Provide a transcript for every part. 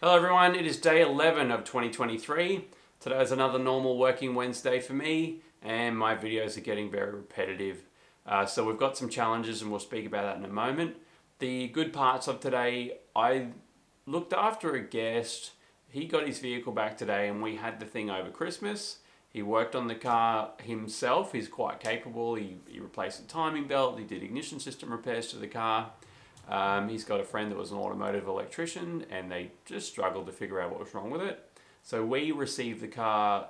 Hello everyone, it is day 11 of 2023. Today is another normal working Wednesday for me and my videos are getting very repetitive. So we've got some challenges and we'll speak about that in a moment. The good parts of today, I looked after a guest. He got his vehicle back today and we had the thing over Christmas. He worked on the car himself, he's quite capable. He replaced the timing belt, he did ignition system repairs to the car. He's got a friend that was an automotive electrician and they just struggled to figure out what was wrong with it. So we received the car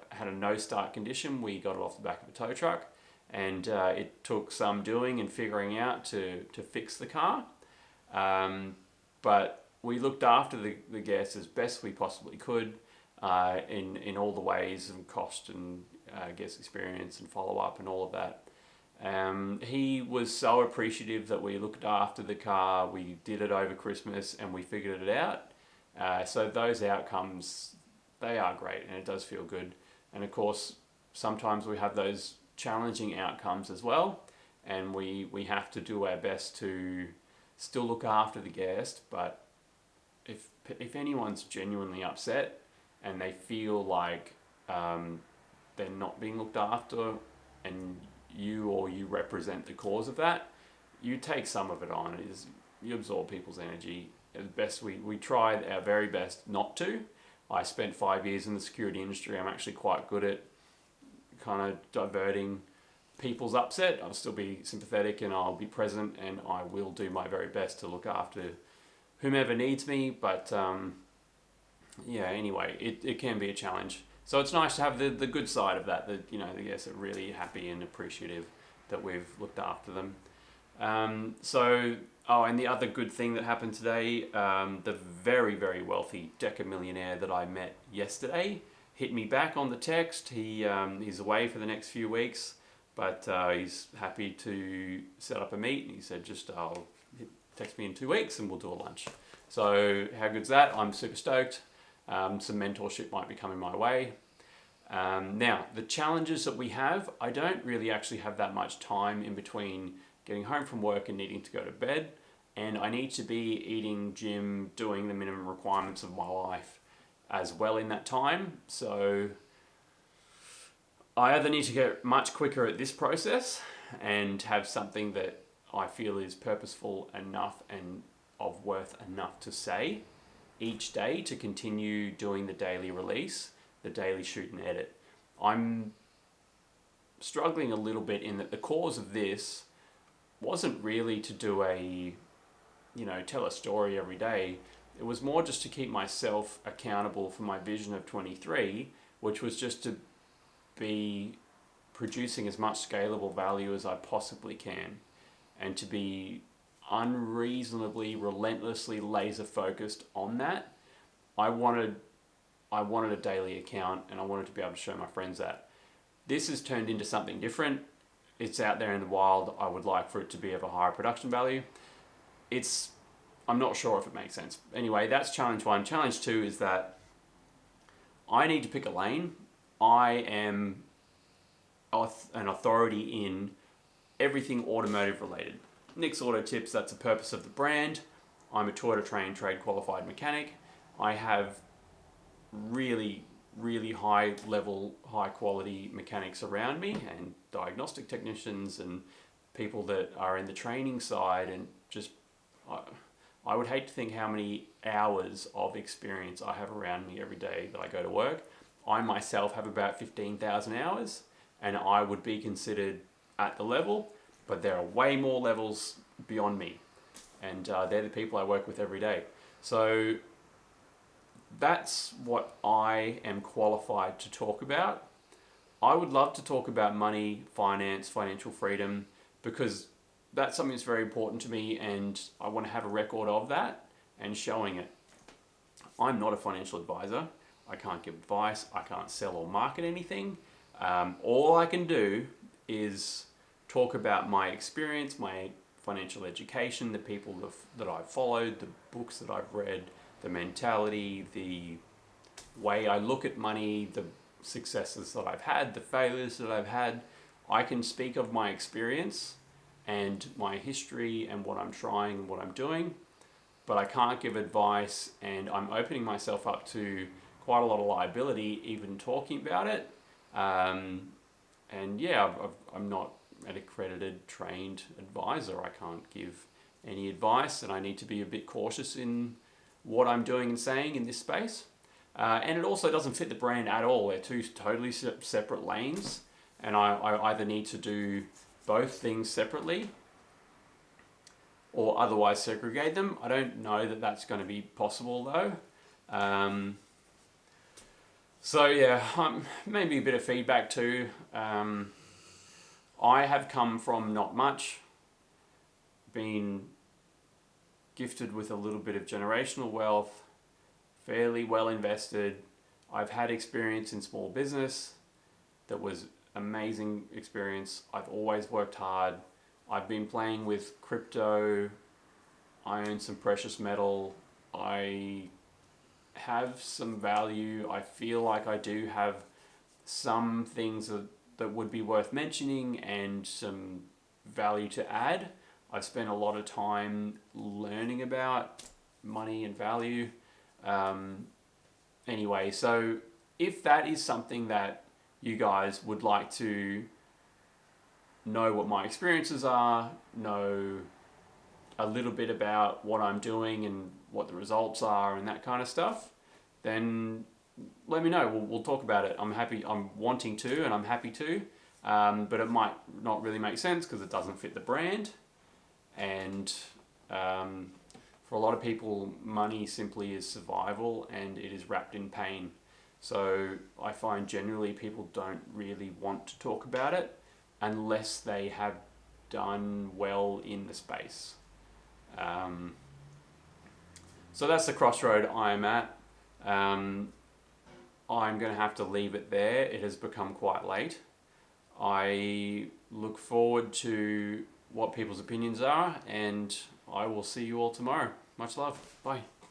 had a no start condition. We got it off the back of a tow truck and it took some doing and figuring out to fix the car. But we looked after the guest as best we possibly could in all the ways of cost and guest experience and follow up and all of that. He was so appreciative that we looked after the car, we did it over Christmas and we figured it out. So those outcomes, they are great and it does feel good. And of course, sometimes we have those challenging outcomes as well. And we have to do our best to still look after the guest. But if anyone's genuinely upset and they feel like they're not being looked after and you represent the cause of that, you take some of it on. You absorb people's energy. At best, we tried our very best not to. I spent 5 years in the security industry. I'm actually quite good at kind of diverting people's upset. I'll still be sympathetic and I'll be present and I will do my very best to look after whomever needs me. But anyway, it can be a challenge. So it's nice to have the good side of that, the guests are really happy and appreciative that we've looked after them. And the other good thing that happened today, the very, very wealthy decamillionaire that I met yesterday hit me back on the text. He's away for the next few weeks, but he's happy to set up a meet. And he said, text me in 2 weeks and we'll do a lunch. So how good's that? I'm super stoked. Some mentorship might be coming my way. Now, the challenges that we have, I don't really actually have that much time in between getting home from work and needing to go to bed. And I need to be eating, gym, doing the minimum requirements of my life as well in that time. So I either need to get much quicker at this process and have something that I feel is purposeful enough and of worth enough to say each day to continue doing the daily release, the daily shoot and edit. I'm struggling a little bit in that the cause of this wasn't really to do tell a story every day. It was more just to keep myself accountable for my vision of 23, which was just to be producing as much scalable value as I possibly can and to be unreasonably, relentlessly laser focused on that. I wanted a daily account and I wanted to be able to show my friends that. This has turned into something different. It's out there in the wild. I would like for it to be of a higher production value. I'm not sure if it makes sense. Anyway, that's challenge 1. Challenge 2 is that I need to pick a lane. I am an authority in everything automotive related. Nick's Auto Tips, that's the purpose of the brand. I'm a Toyota trained trade qualified mechanic. I have really, really high level, high quality mechanics around me and diagnostic technicians and people that are in the training side and just, I would hate to think how many hours of experience I have around me every day that I go to work. I myself have about 15,000 hours and I would be considered at the level, but there are way more levels beyond me. And they're the people I work with every day. So that's what I am qualified to talk about. I would love to talk about money, finance, financial freedom, because that's something that's very important to me and I want to have a record of that and showing it. I'm not a financial advisor. I can't give advice. I can't sell or market anything. All I can do is talk about my experience, my financial education, the people that I've followed, the books that I've read, the mentality, the way I look at money, the successes that I've had, the failures that I've had. I can speak of my experience and my history and what I'm trying and what I'm doing, but I can't give advice, and I'm opening myself up to quite a lot of liability even talking about it. And yeah, I'm not an accredited, trained advisor. I can't give any advice, and I need to be a bit cautious in what I'm doing and saying in this space. And it also doesn't fit the brand at all. They're two totally separate lanes, and I either need to do both things separately or otherwise segregate them. I don't know that that's going to be possible though. So yeah, maybe a bit of feedback too. I have come from not much, been gifted with a little bit of generational wealth, fairly well invested. I've had experience in small business that was amazing experience. I've always worked hard. I've been playing with crypto. I own some precious metal. I have some value. I feel like I do have some things that would be worth mentioning and some value to add. I've spent a lot of time learning about money and value. Anyway, so if that is something that you guys would like to know what my experiences are, know a little bit about what I'm doing and what the results are and that kind of stuff, then let me know. We'll talk about it. I'm wanting to, and I'm happy to, but it might not really make sense because it doesn't fit the brand. And for a lot of people, money simply is survival, and it is wrapped in pain. So I find generally people don't really want to talk about it unless they have done well in the space. So that's the crossroad I'm at. I'm going to have to leave it there. It has become quite late. I look forward to what people's opinions are, and I will see you all tomorrow. Much love. Bye.